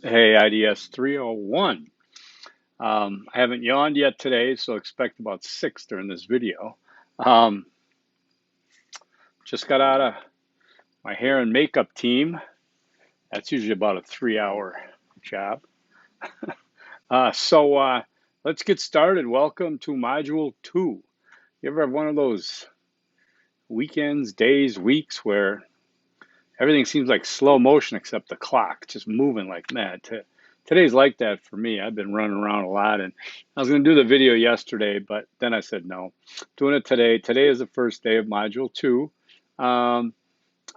Hey, IDS 301. I haven't yawned yet today, so expect about six during this video. Um, just got out of my hair and makeup team. That's usually about a 3 hour job. So let's get started. Welcome to Module 2. You ever have one of those weekends, days, weeks where everything seems like slow motion except the clock, just moving like mad? Today's like that for me. I've been running around a lot, and I was going to do the video yesterday, but then I said no. Doing it today. Today is the first day of Module 2. Um,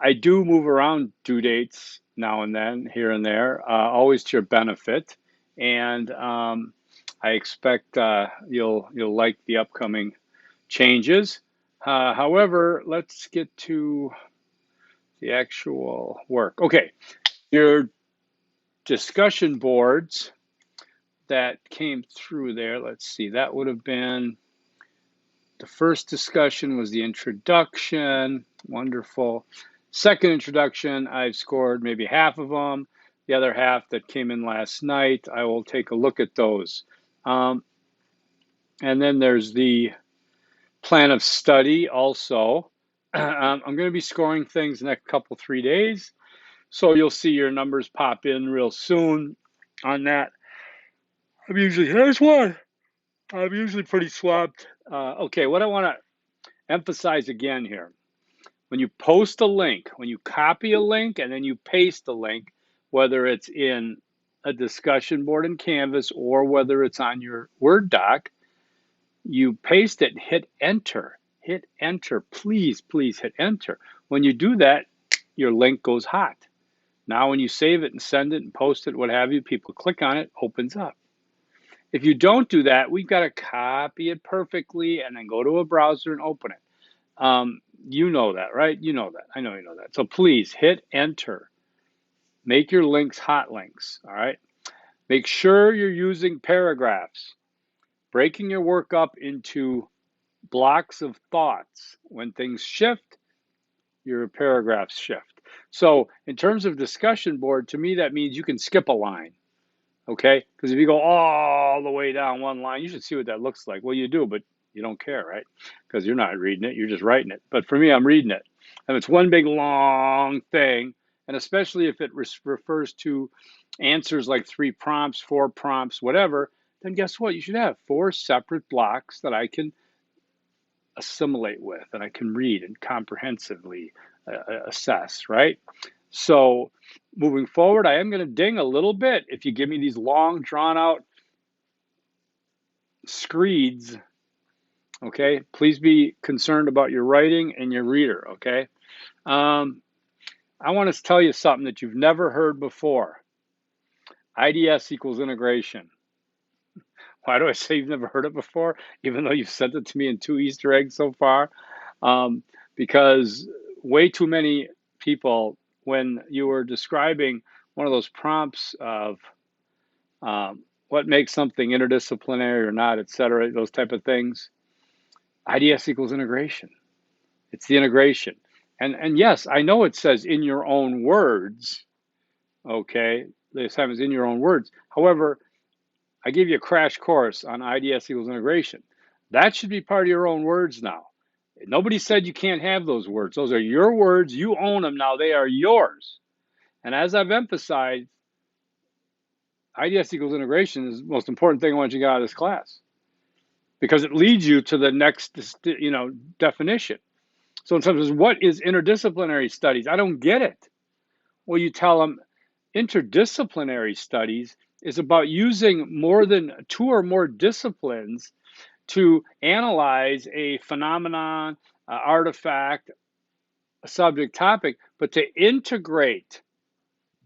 I do move around due dates now and then, here and there, always to your benefit, and I expect you'll like the upcoming changes. However, let's get to the actual work. Okay, your discussion boards that came through there, let's see, that would have been the first discussion was the introduction. Wonderful. Second introduction, I've scored maybe half of them. The other half that came in last night, I will take a look at those. Um, and then there's the plan of study also. I'm going to be scoring things the next couple, 3 days. So you'll see your numbers pop in real soon on that. Here's one. I'm usually pretty swamped. Okay, what I want to emphasize again here, when you post a link, when you copy a link and then you paste a link, whether it's in a discussion board in Canvas or whether it's on your Word doc, you paste it, hit enter, please, please hit enter. When you do that, your link goes hot. Now, when you save it and send it and post it, what have you, people click on it, opens up. If you don't do that, we've got to copy it perfectly and then go to a browser and open it. You know that, right? You know that. I know you know that. So please hit enter. Make your links hot links, all right? Make sure you're using paragraphs, breaking your work up into blocks of thoughts. When things shift, your paragraphs shift. So in terms of discussion board, to me, that means you can skip a line. Okay, because if you go all the way down one line, you should see what that looks like. Well, you do, but you don't care, right? Because you're not reading it, you're just writing it. But for me, I'm reading it. And it's one big long thing, and especially if it refers to answers like 3 prompts, 4 prompts, whatever, then guess what? You should have 4 separate blocks that I can assimilate with and I can read and comprehensively assess, right? So moving forward, I am going to ding a little bit if you give me these long, drawn out screeds. Okay, please be concerned about your writing and your reader. Okay, I want to tell you something that you've never heard before. IDS equals integration. Why do I say you've never heard it before, even though you've sent it to me in 2 Easter eggs so far? Because way too many people, when you were describing one of those prompts of what makes something interdisciplinary or not, et cetera, those type of things, IDS equals integration. It's the integration. And yes, I know it says in your own words, okay? The assignment is in your own words. However, I gave you a crash course on IDS equals integration. That should be part of your own words now. Nobody said you can't have those words. Those are your words. You own them now. They are yours. And as I've emphasized, IDS equals integration is the most important thing I want you to get out of this class because it leads you to the next, definition. So in terms of what is interdisciplinary studies? I don't get it. Well, you tell them interdisciplinary studies is about using more than 2 or more disciplines to analyze a phenomenon, artifact, a subject topic, but to integrate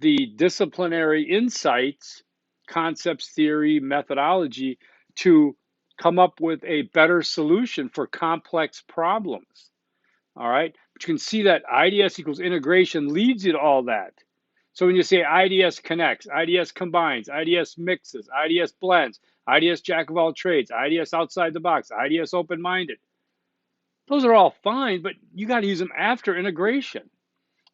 the disciplinary insights, concepts, theory, methodology to come up with a better solution for complex problems. All right, but you can see that IDS equals integration leads you to all that. So when you say IDS connects, IDS combines, IDS mixes, IDS blends, IDS jack of all trades, IDS outside the box, IDS open-minded, those are all fine, but you got to use them after integration.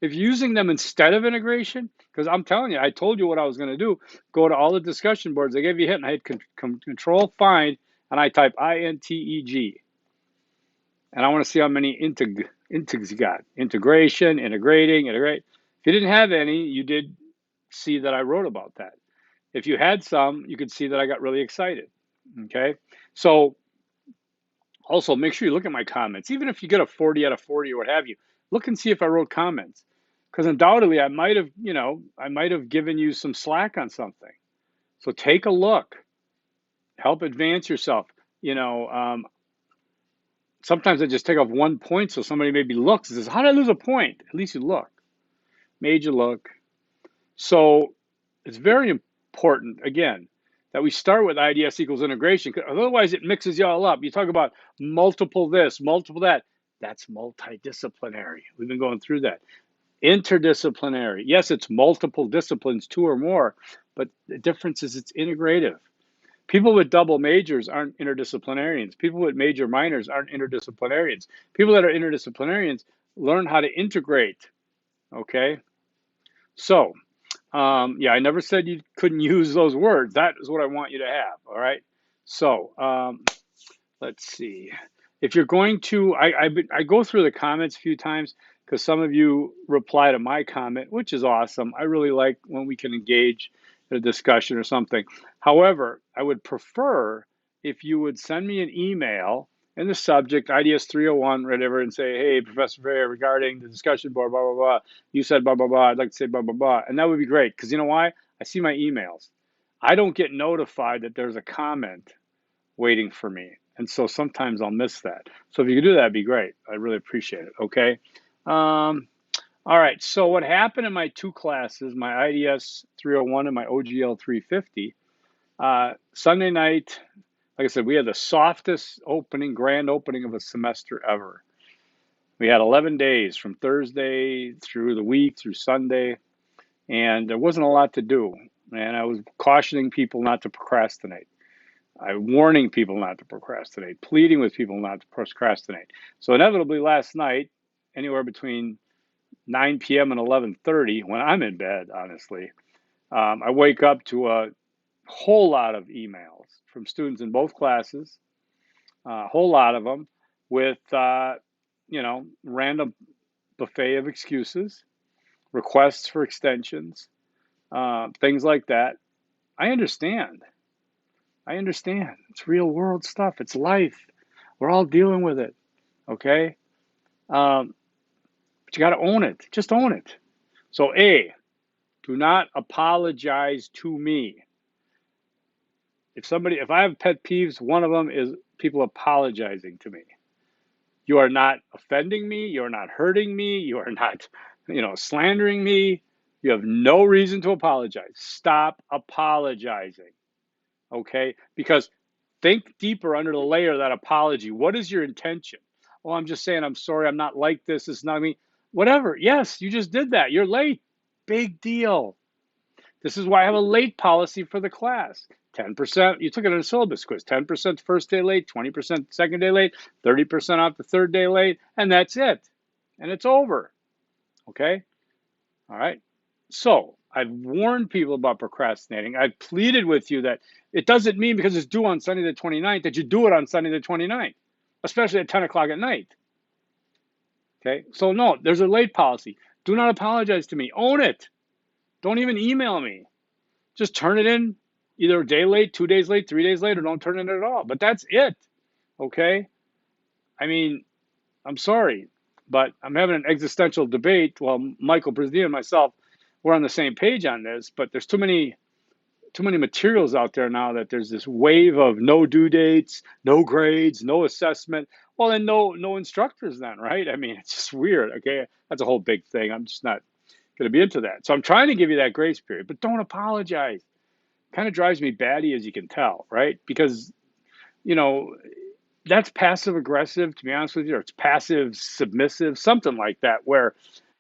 If you're using them instead of integration, because I'm telling you, I told you what I was going to do. Go to all the discussion boards. I gave you a hit, and I hit control find, and I type INTEG. And I want to see how many intigs you got. Integration, integrate. If you didn't have any, you did see that I wrote about that. If you had some, you could see that I got really excited. Okay. So also make sure you look at my comments. Even if you get a 40 out of 40 or what have you, look and see if I wrote comments. Because undoubtedly I might have, I might have given you some slack on something. So take a look. Help advance yourself. Sometimes I just take off 1 point so somebody maybe looks and says, how did I lose a point? At least you look. Made you look. So it's very important, again, that we start with IDS equals integration. Otherwise, it mixes you all up. You talk about multiple this, multiple that. That's multidisciplinary. We've been going through that. Interdisciplinary. Yes, it's multiple disciplines, 2 or more, but the difference is it's integrative. People with double majors aren't interdisciplinarians. People with major minors aren't interdisciplinarians. People that are interdisciplinarians learn how to integrate. Okay? So, yeah, I never said you couldn't use those words. That is what I want you to have. All right. So, let's see. If you're going to, I go through the comments a few times because some of you reply to my comment, which is awesome. I really like when we can engage in a discussion or something. However, I would prefer if you would send me an email in the subject, IDS 301, whatever, and say, hey, Professor Fair, regarding the discussion board, blah, blah, blah. You said blah, blah, blah. I'd like to say blah, blah, blah. And that would be great because you know why? I see my emails. I don't get notified that there's a comment waiting for me. And so sometimes I'll miss that. So if you could do that, it'd be great. I really appreciate it. Okay. All right. So what happened in my 2 classes, my IDS 301 and my OGL 350, Sunday night, like I said, we had the softest grand opening of a semester ever. We had 11 days from Thursday through the week through Sunday, and there wasn't a lot to do. And I was cautioning people not to procrastinate. I'm warning people not to procrastinate, pleading with people not to procrastinate. So inevitably last night, anywhere between 9 p.m. and 11:30, when I'm in bed, honestly, I wake up to a whole lot of emails from students in both classes, a whole lot of them with, random buffet of excuses, requests for extensions, things like that. I understand. It's real world stuff. It's life. We're all dealing with it. Okay? But you got to own it. Just own it. So, A, do not apologize to me. If I have pet peeves, one of them is people apologizing to me. You are not offending me. You're not hurting me. You are not, slandering me. You have no reason to apologize. Stop apologizing. Okay? Because think deeper under the layer of that apology. What is your intention? Oh, I'm just saying I'm sorry. I'm not like this. It's not me. Whatever. Yes, you just did that. You're late. Big deal. This is why I have a late policy for the class. 10%, you took it in a syllabus quiz, 10% first day late, 20% second day late, 30% off the third day late, and that's it. And it's over. Okay? All right? So I've warned people about procrastinating. I've pleaded with you that it doesn't mean because it's due on Sunday the 29th that you do it on Sunday the 29th, especially at 10 o'clock at night. Okay? So no, there's a late policy. Do not apologize to me. Own it. Don't even email me. Just turn it in either a day late, 2 days late, 3 days late, or don't turn it in at all. But that's it. Okay? I mean, I'm sorry, but I'm having an existential debate. Well, Michael Brzezina and myself, we're on the same page on this, but there's too many materials out there now that there's this wave of no due dates, no grades, no assessment. Well, then no instructors then, right? I mean, it's just weird. Okay? That's a whole big thing. I'm just not going to be into that. So I'm trying to give you that grace period, but don't apologize. Kind of drives me batty, as you can tell, right? Because, that's passive aggressive, to be honest with you, or it's passive submissive, something like that, where you're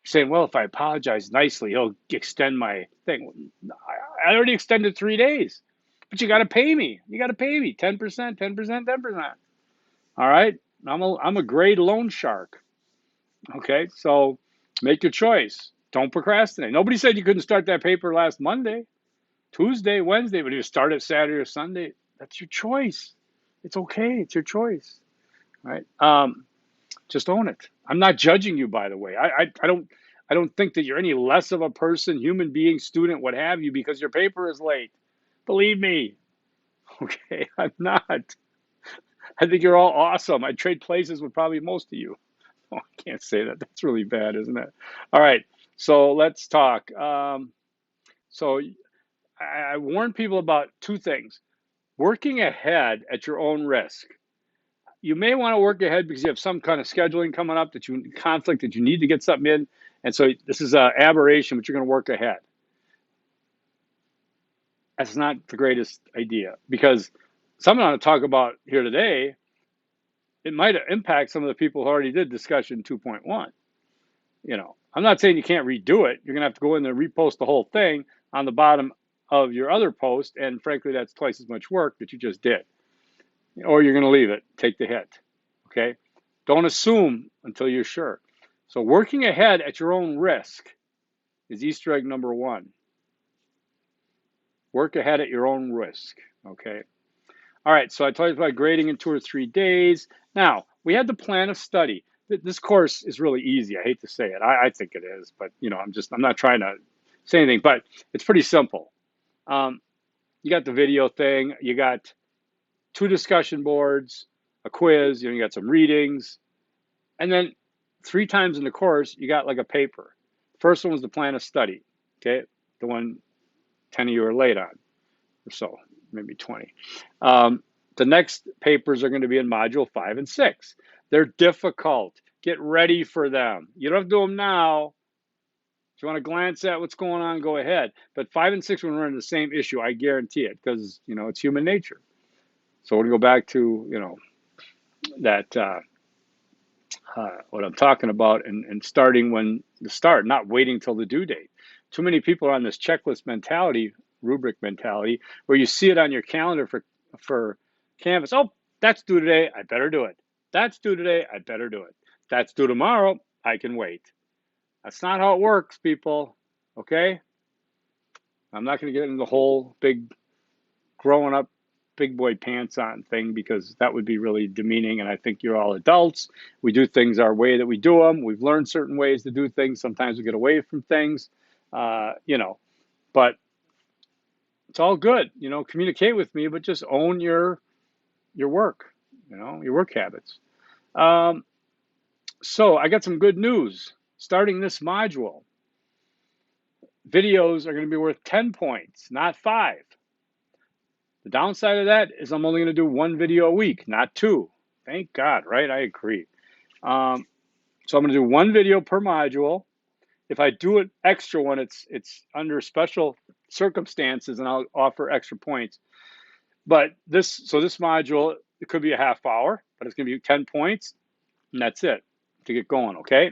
saying, well, if I apologize nicely, he'll extend my thing. I already extended 3 days, but you got to pay me. 10%, 10%, 10%. All right. I'm a grade loan shark. Okay. So Make your choice. Don't procrastinate. Nobody said you couldn't start that paper last Monday, Tuesday, Wednesday, but if you start it Saturday or Sunday, that's your choice. It's okay. It's your choice, right? Just own it. I'm not judging you, by the way. I don't think that you're any less of a person, human being, student, what have you, because your paper is late. Believe me. Okay, I'm not. I think you're all awesome. I'd trade places with probably most of you. Oh, I can't say that. That's really bad, isn't it? All right, so let's talk. So I warn people about two things. Working ahead at your own risk. You may want to work ahead because you have some kind of scheduling coming up that you conflict that you need to get something in, and so this is an aberration, but you're going to work ahead. That's not the greatest idea because something I want to talk about here today, it might impact some of the people who already did discussion 2.1. I'm not saying you can't redo it. You're going to have to go in there and repost the whole thing on the bottom of your other post, and frankly, that's twice as much work that you just did. Or you're going to leave it, take the hit. Okay? Don't assume until you're sure. So working ahead at your own risk is Easter egg number one. Work ahead at your own risk. Okay? All right, so I told you about grading in 2 or 3 days. Now, we had to plan a study. This course is really easy. I hate to say it. I think it is, but I'm not trying to say anything, but it's pretty simple. You got the video thing, you got 2 discussion boards, a quiz, you got some readings, and then 3 times in the course, you got like a paper. First one was to plan a study, okay? The one 10 of you are late on, or so, maybe 20. The next papers are going to be in module 5 and 6. They're difficult. Get ready for them. You don't have to do them now. If you want to glance at what's going on, go ahead. But 5 and 6 will run the same issue, I guarantee it, because it's human nature. So we're going to go back to that what I'm talking about, and starting when the start, not waiting till the due date. Too many people are on this checklist mentality, rubric mentality, where you see it on your calendar for Canvas. Oh, that's due today. I better do it. That's due today. I better do it. That's due tomorrow. I can wait. That's not how it works, people. Okay? I'm not going to get into the whole big growing up big boy pants on thing because that would be really demeaning. And I think you're all adults. We do things our way that we do them. We've learned certain ways to do things. Sometimes we get away from things, but it's all good. Communicate with me, but just own your work, your work habits. So I got some good news. Starting this module, videos are going to be worth 10 points, not 5. The downside of that is I'm only going to do 1 video a week, not 2. Thank God, right? I agree. So I'm going to do 1 video per module. If I do an extra one, it's under special circumstances, and I'll offer extra points. But this module, it could be a half hour, but it's going to be 10 points, and that's it to get going, okay?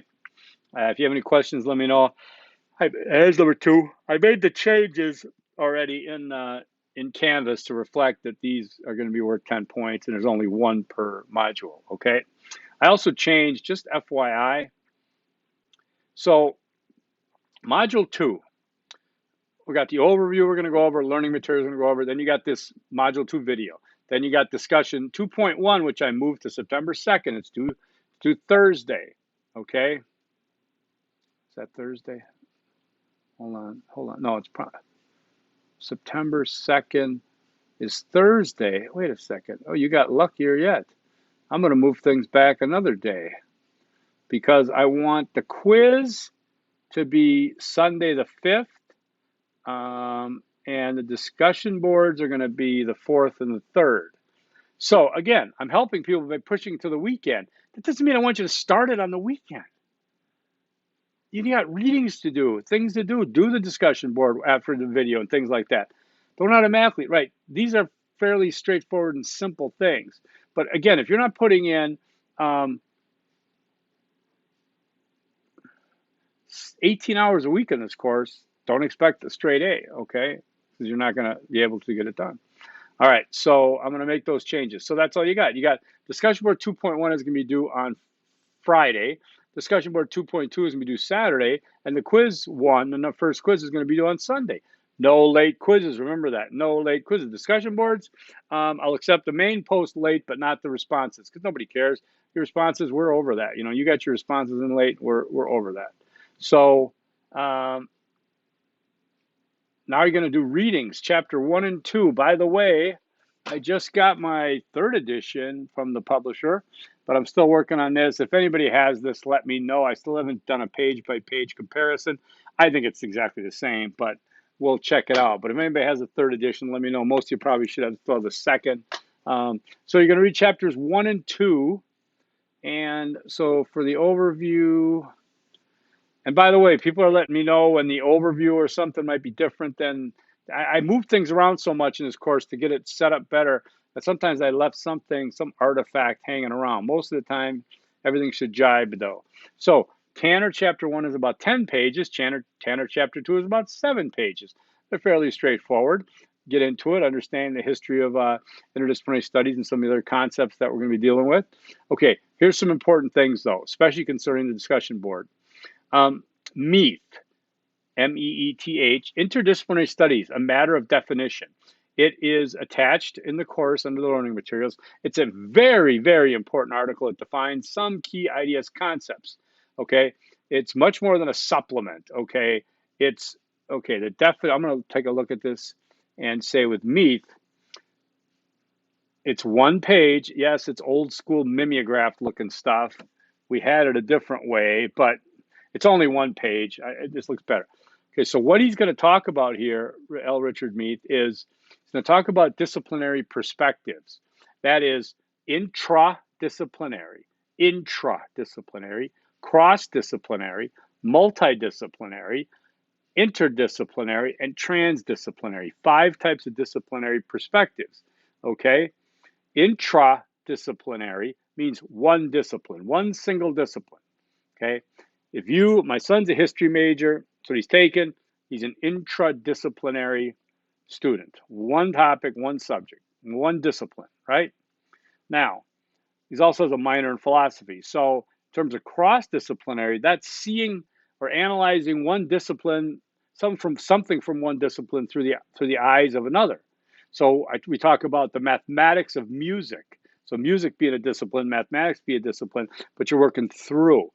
If you have any questions, let me know. Here's number 2. I made the changes already in Canvas to reflect that these are going to be worth 10 points, and there's only 1 per module, okay? I also changed, just FYI. So module 2, we got the overview we're going to go over, learning materials we're going to go over. Then you got this module 2 video. Then you got discussion 2.1, which I moved to September 2nd. It's due Thursday, okay? Is that Thursday? Hold on. No, it's September 2nd is Thursday. Wait a second. Oh, you got luckier yet. I'm going to move things back another day because I want the quiz to be Sunday the 5th, and the discussion boards are going to be the 4th and the 3rd. So again, I'm helping people by pushing to the weekend. That doesn't mean I want you to start it on the weekend. You got readings to do, things to do. Do the discussion board after the video and things like that. Don't automatically, right? These are fairly straightforward and simple things. But again, if you're not putting in 18 hours a week in this course, don't expect a straight A, okay? Because you're not going to be able to get it done. All right, so I'm going to make those changes. So that's all you got. You got discussion board 2.1 is going to be due on Friday. discussion board 2.2 is going to be due Saturday, and the quiz one, and the first quiz is going to be due on Sunday. No late quizzes. Remember that. No late quizzes. Discussion boards, I'll accept the main post late, but not the responses, because nobody cares. Your responses, we're over that. You got your responses in late, we're over that. So now you're going to do readings, chapter 1 and 2. By the way, I just got my third edition from the publisher, but I'm still working on this. If anybody has this, let me know. I still haven't done a page-by-page comparison. I think it's exactly the same, but we'll check it out. But if anybody has a third edition, let me know. Most of you probably should have still the second. So you're going to read chapters 1 and 2. And so for the overview... And by the way, people are letting me know when the overview or something might be different than, I move things around so much in this course to get it set up better that sometimes I left some artifact hanging around. Most of the time, everything should jibe though. So Tanner chapter 1 is about 10 pages. Tanner chapter 2 is about 7 pages. They're fairly straightforward. Get into it, understand the history of interdisciplinary studies and some of the other concepts that we're going to be dealing with. Okay, here's some important things though, especially concerning the discussion board. MEETH, M-E-E-T-H, Interdisciplinary Studies, a matter of definition. It is attached in the course under the learning materials. It's a very, very important article. It defines some key IDS concepts, okay? It's much more than a supplement, okay? I'm going to take a look at this and say with MEETH, it's one page. Yes, it's old school mimeograph looking stuff. We had it a different way, but it's only one page. It just looks better. Okay, so what he's going to talk about here, L. Richard Meath, is he's going to talk about disciplinary perspectives. That is intradisciplinary, cross-disciplinary, multidisciplinary, interdisciplinary, and transdisciplinary. 5 types of disciplinary perspectives, okay? Intradisciplinary means one discipline, one single discipline, okay? My son's a history major, that's what he's taken. He's an intradisciplinary student. One topic, one subject, one discipline, right? Now, he also has a minor in philosophy. So in terms of cross-disciplinary, that's seeing or analyzing one discipline, something from one discipline through the eyes of another. So we talk about the mathematics of music. So music being a discipline, mathematics being a discipline, but you're working through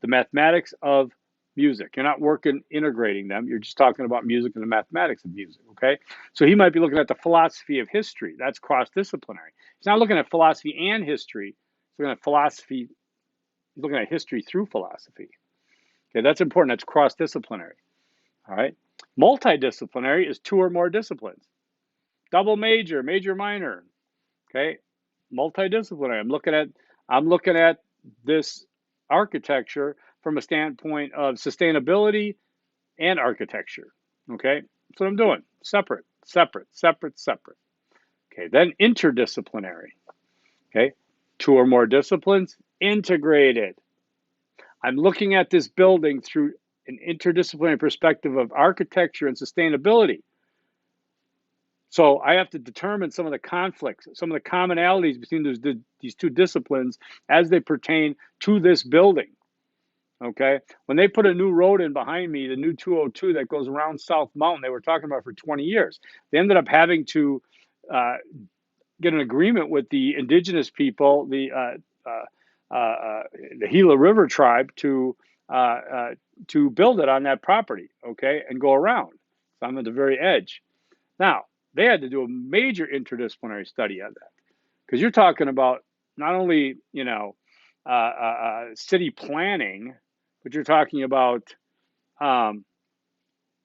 the mathematics of music. You're not integrating them. You're just talking about music and the mathematics of music, okay? So he might be looking at the philosophy of history. That's cross-disciplinary. He's not looking at philosophy and history. He's looking at philosophy. He's looking at history through philosophy. Okay, that's important. That's cross-disciplinary, all right? Multidisciplinary is 2 or more disciplines. Double major, major minor, okay? Multidisciplinary. I'm looking at this architecture from a standpoint of sustainability and architecture, okay? That's what I'm doing. Separate. Okay, then interdisciplinary, okay? 2 or more disciplines, integrated. I'm looking at this building through an interdisciplinary perspective of architecture and sustainability. So I have to determine some of the conflicts, some of the commonalities between these 2 disciplines as they pertain to this building, okay? When they put a new road in behind me, the new 202 that goes around South Mountain, they were talking about for 20 years. They ended up having to get an agreement with the indigenous people, the Gila River tribe, to build it on that property, okay, and go around. So I'm at the very edge. Now, they had to do a major interdisciplinary study on that, because you're talking about not only, city planning, but you're talking about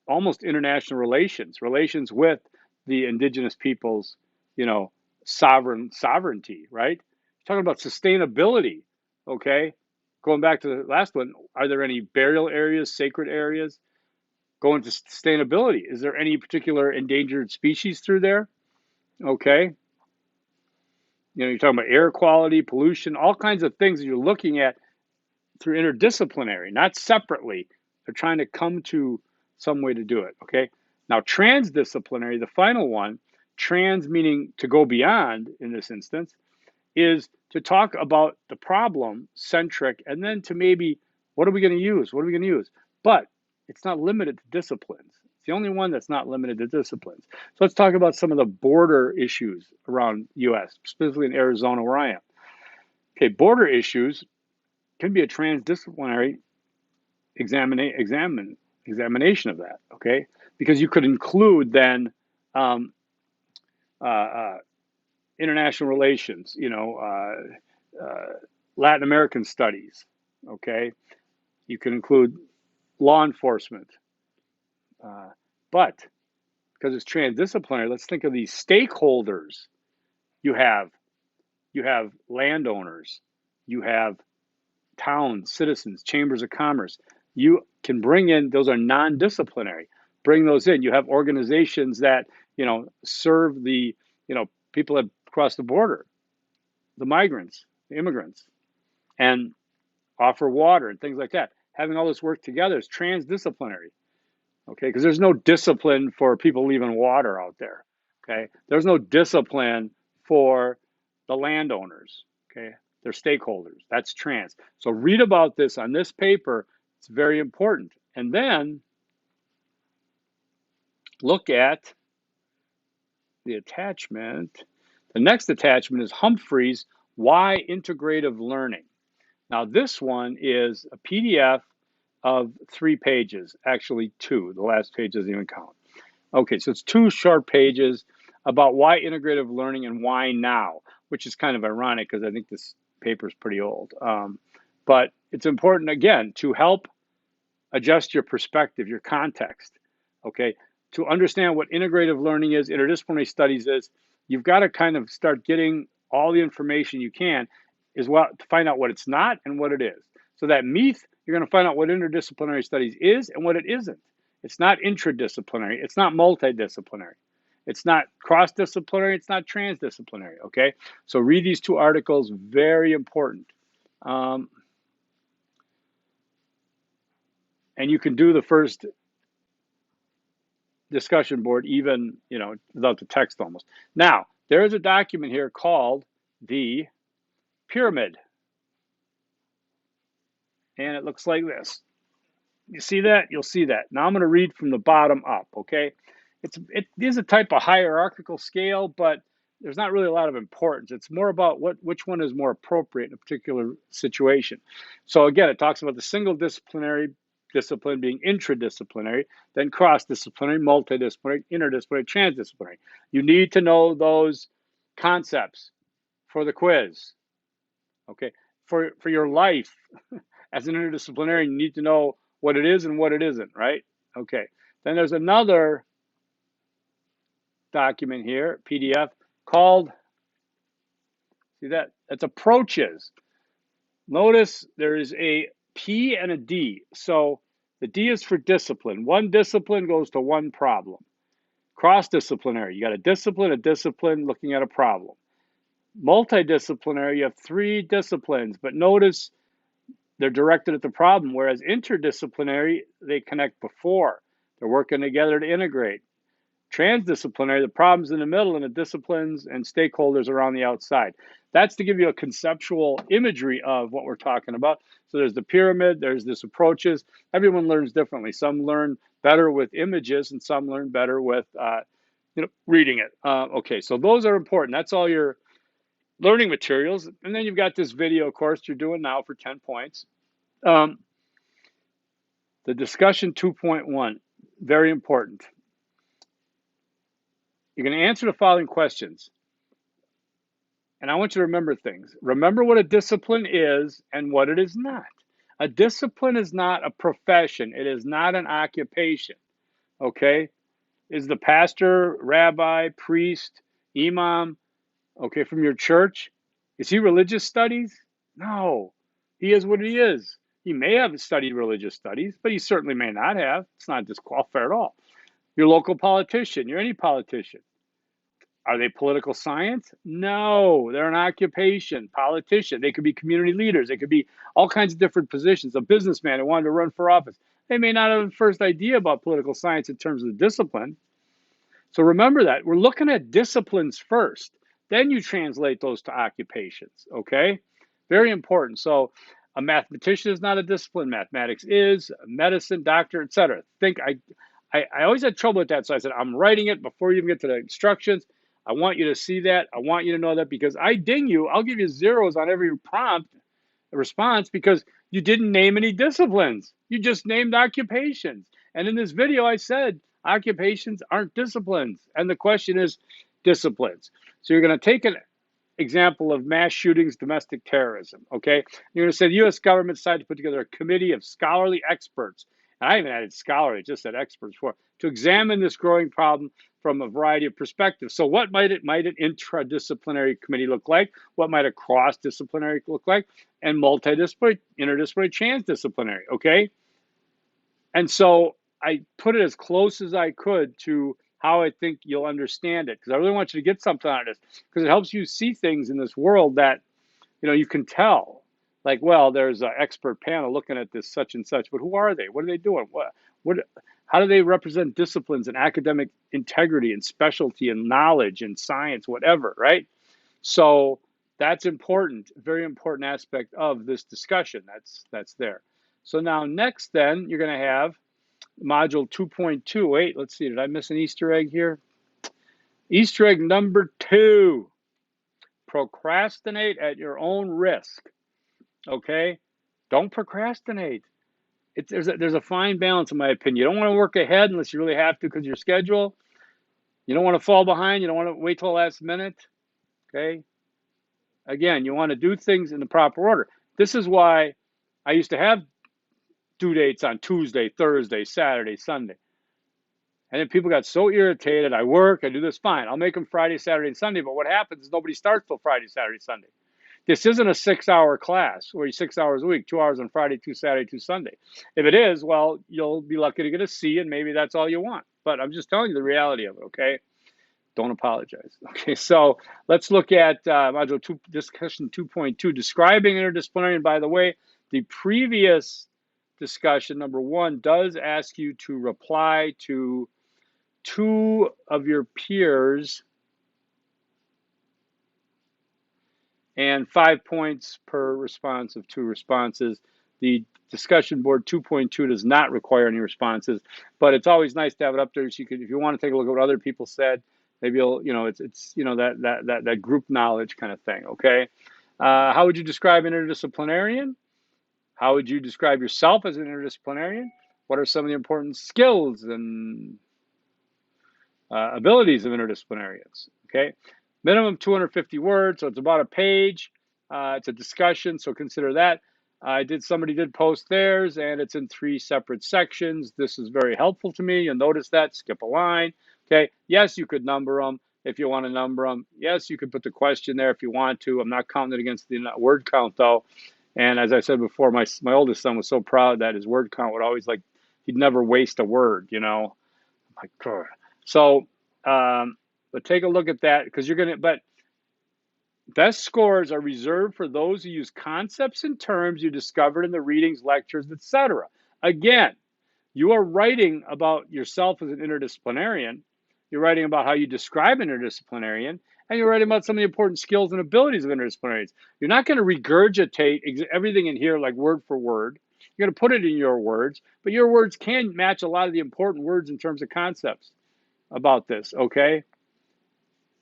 almost international relations with the indigenous peoples, sovereignty, right? You're talking about sustainability, okay? Going back to the last one, are there any burial areas, sacred areas? Going to sustainability, is there any particular endangered species through there? Okay. You're talking about air quality, pollution, all kinds of things that you're looking at through interdisciplinary, not separately. They're trying to come to some way to do it, okay? Now, transdisciplinary, the final one, trans meaning to go beyond in this instance, is to talk about the problem centric and then to maybe What are we going to use? What are we going to use? But it's not limited to disciplines. It's the only one that's not limited to disciplines. So let's talk about some of the border issues around U.S., specifically in Arizona where I am. Okay, border issues can be a transdisciplinary examination of that, okay? Because you could include then um, international relations, Latin American studies, okay? You can include law enforcement. But because it's transdisciplinary, let's think of these stakeholders. You have landowners, you have towns, citizens, chambers of commerce. You can bring in, those are non-disciplinary. Bring those in. You have organizations that, serve the, people that cross the border, the migrants, the immigrants, and offer water and things like that. Having all this work together is transdisciplinary, okay? Because there's no discipline for people leaving water out there, okay? There's no discipline for the landowners, okay? They're stakeholders. That's trans. So read about this on this paper. It's very important. And then look at the attachment. The next attachment is Humphrey's Why Integrative Learning. Now this one is a PDF of 3 pages, actually 2. The last page doesn't even count. Okay, so it's 2 short pages about why integrative learning and why now, which is kind of ironic because I think this paper is pretty old. But it's important, again, to help adjust your perspective, your context, okay? To understand what integrative learning is, interdisciplinary studies is, you've got to kind of start getting all the information you can as well to find out what it's not and what it is. So that MEAT, you're going to find out what interdisciplinary studies is and what it isn't. It's not intradisciplinary. It's not multidisciplinary. It's not cross-disciplinary. It's not transdisciplinary, okay? So read these 2 articles, very important. And you can do the first discussion board even, without the text almost. Now, there is a document here called the pyramid. And it looks like this. You see that? You'll see that. Now I'm going to read from the bottom up, okay? It is a type of hierarchical scale, but there's not really a lot of importance. It's more about which one is more appropriate in a particular situation. So again, it talks about the single disciplinary discipline being intradisciplinary, then cross-disciplinary, multidisciplinary, interdisciplinary, transdisciplinary. You need to know those concepts for the quiz, okay? For your life as an interdisciplinary, you need to know what it is and what it isn't, right? Okay. Then there's another document here, PDF, called, see that? That's approaches. Notice there is a P and a D. So the D is for discipline. One discipline goes to one problem. Cross-disciplinary, you got a discipline looking at a problem. Multidisciplinary, you have 3 disciplines, but notice they're directed at the problem, whereas interdisciplinary, they connect before. They're working together to integrate. Transdisciplinary, the problem's in the middle and the disciplines and stakeholders are on the outside. That's to give you a conceptual imagery of what we're talking about. So there's the pyramid, there's this approaches. Everyone learns differently. Some learn better with images and some learn better with reading it. Okay, so those are important. That's all your learning materials. And then you've got this video course you're doing now for 10 points. The discussion 2.1, very important. You're going to answer the following questions. And I want you to remember things. Remember what a discipline is and what it is not. A discipline is not a profession. It is not an occupation. Okay? Is the pastor, rabbi, priest, imam, okay, from your church, is he religious studies? No. He is what he is. He may have studied religious studies, but he certainly may not have. It's not disqualified at all. Your local politician, you're any politician. Are they political science? No, they're an occupation, politician. They could be community leaders. They could be all kinds of different positions. A businessman who wanted to run for office. They may not have the first idea about political science in terms of the discipline. So remember that. We're looking at disciplines first. Then you translate those to occupations, okay? Very important. So A mathematician is not a discipline. Mathematics is. Medicine, doctor, etc. I always had trouble with that. So I said, I'm writing it before you even get to the instructions. I want you to see that. I want you to know that because I ding you. I'll give you zeros on every prompt response because you didn't name any disciplines. You just named occupations. And in this video, I said occupations aren't disciplines. And the question is disciplines. So you're going to take an example of mass shootings, domestic terrorism, okay? You're going to say the U.S. government decided to put together a committee of scholarly experts, and I even added scholarly, just said experts for, to examine this growing problem from a variety of perspectives. So what might an interdisciplinary committee look like? What might a cross-disciplinary look like? And multidisciplinary, interdisciplinary, transdisciplinary, okay? And so I put it as close as I could to how I think you'll understand it, because I really want you to get something out of this, because it helps you see things in this world that, you can tell. Like, well, there's an expert panel looking at this such and such, but who are they? What are they doing? How do they represent disciplines and academic integrity and specialty and knowledge and science, whatever, right? So that's important, very important aspect of this discussion. That's there. So now next, then you're going to have module 2.2. Wait, let's see. Did I miss an Easter egg here? Easter egg number 2. Procrastinate at your own risk. Okay? Don't procrastinate. There's a fine balance, in my opinion. You don't want to work ahead unless you really have to because of your schedule. You don't want to fall behind. You don't want to wait till the last minute. Okay? Again, you want to do things in the proper order. This is why I used to have due dates on Tuesday, Thursday, Saturday, Sunday. And then people got so irritated. I work, I do this, fine. I'll make them Friday, Saturday, and Sunday. But what happens is nobody starts till Friday, Saturday, Sunday. This isn't a 6-hour class where you 6 hours a week, 2 hours on Friday, 2 Saturday, 2 Sunday. If it is, well, you'll be lucky to get a C, and maybe that's all you want. But I'm just telling you the reality of it, okay? Don't apologize. Okay, so let's look at module 2, discussion 2.2, describing interdisciplinary. And by the way, the previous discussion, number 1, does ask you to reply to 2 of your peers and 5 points per response of 2 responses. The discussion board 2.2 does not require any responses, but it's always nice to have it up there so you can, if you want to take a look at what other people said, maybe you'll, it's that group knowledge kind of thing, okay? How would you describe interdisciplinarian? How would you describe yourself as an interdisciplinarian? What are some of the important skills and abilities of interdisciplinarians, okay? Minimum 250 words, so it's about a page. It's a discussion, so consider that. Somebody did post theirs, and it's in 3 separate sections. This is very helpful to me. You'll notice that. Skip a line. Okay. Yes, you could number them if you want to number them. Yes, you could put the question there if you want to. I'm not counting it against the word count, though. And as I said before, my oldest son was so proud that his word count would always, like, he'd never waste a word, I'm like, God. So, but take a look at that, because but best scores are reserved for those who use concepts and terms you discovered in the readings, lectures, etc. Again, you are writing about yourself as an interdisciplinarian. You're writing about how you describe an interdisciplinarian, and you're writing about some of the important skills and abilities of interdisciplinarians. You're not going to regurgitate everything in here like word for word. You're going to put it in your words, but your words can match a lot of the important words in terms of concepts about this, okay?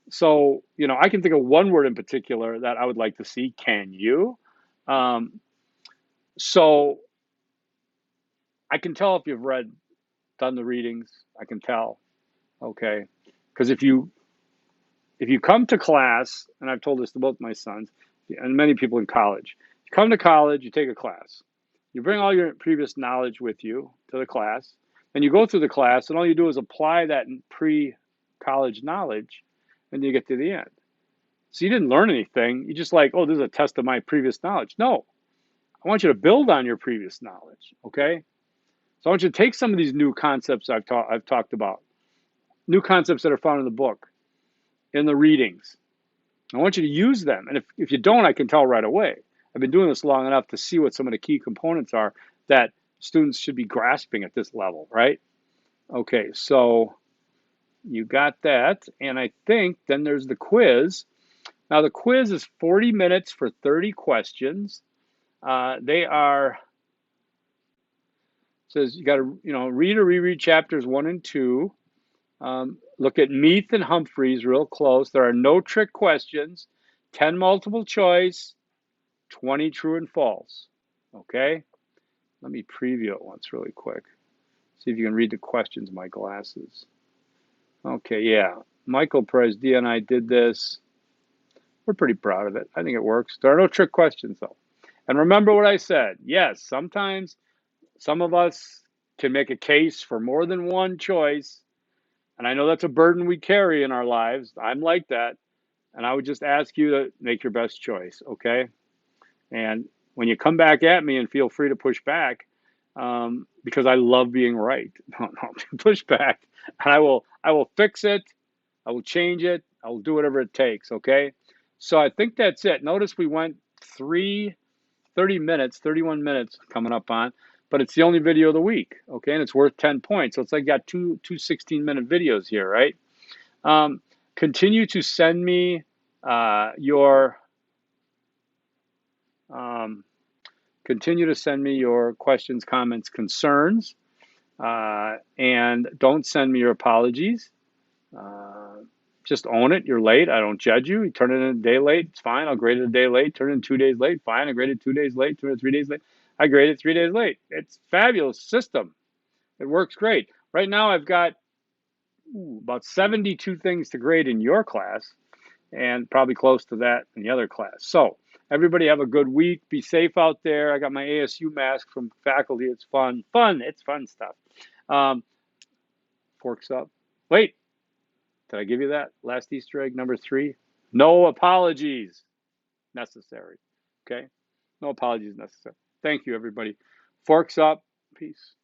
So, I can think of one word in particular that I would like to see. Can you? So I can tell if you've done the readings. I can tell, okay? Because if you come to class, and I've told this to both my sons and many people in college, you come to college, you take a class. You bring all your previous knowledge with you to the class, and you go through the class, and all you do is apply that pre-college knowledge, and you get to the end. So you didn't learn anything. You just like, oh, this is a test of my previous knowledge. No, I want you to build on your previous knowledge, okay? So I want you to take some of these new concepts I've talked about, new concepts that are found in the book, in the readings. I want you to use them. And if you don't, I can tell right away. I've been doing this long enough to see what some of the key components are that students should be grasping at this level, right? Okay, so you got that. And I think then there's the quiz. Now, the quiz is 40 minutes for 30 questions. They are, says you got to, read or reread chapters 1 and 2. Look at Meath and Humphreys real close. There are no trick questions, 10 multiple choice, 20 true and false. Okay? Let me preview it once really quick. See if you can read the questions in my glasses. Okay, yeah. Michael Presdia and I did this. We're pretty proud of it. I think it works. There are no trick questions, though. And remember what I said. Yes, sometimes some of us can make a case for more than one choice. And I know that's a burden we carry in our lives. I'm like that. And I would just ask you to make your best choice, okay? And when you come back at me, and feel free to push back, because I love being right. No, push back, and I will fix it. I will change it. I will do whatever it takes, okay? So I think that's it. Notice we went 30 minutes, 31 minutes coming up on, but it's the only video of the week, okay? And it's worth 10 points. So it's like I got two 16-minute videos here, right? Continue to send me your questions, comments, concerns, and don't send me your apologies. Just own it. You're late. I don't judge you. You turn it in a day late. It's fine. I'll grade it a day late. Turn it in 2 days late. Fine. I graded 2 days late. Turn it 3 days late. I graded 3 days late. It's a fabulous system. It works great. Right now, I've got about 72 things to grade in your class, and probably close to that in the other class. So everybody have a good week. Be safe out there. I got my ASU mask from faculty. It's fun. It's fun stuff. Forks up. Wait, did I give you that last Easter egg, number 3? No apologies necessary. Okay? No apologies necessary. Thank you, everybody. Forks up. Peace.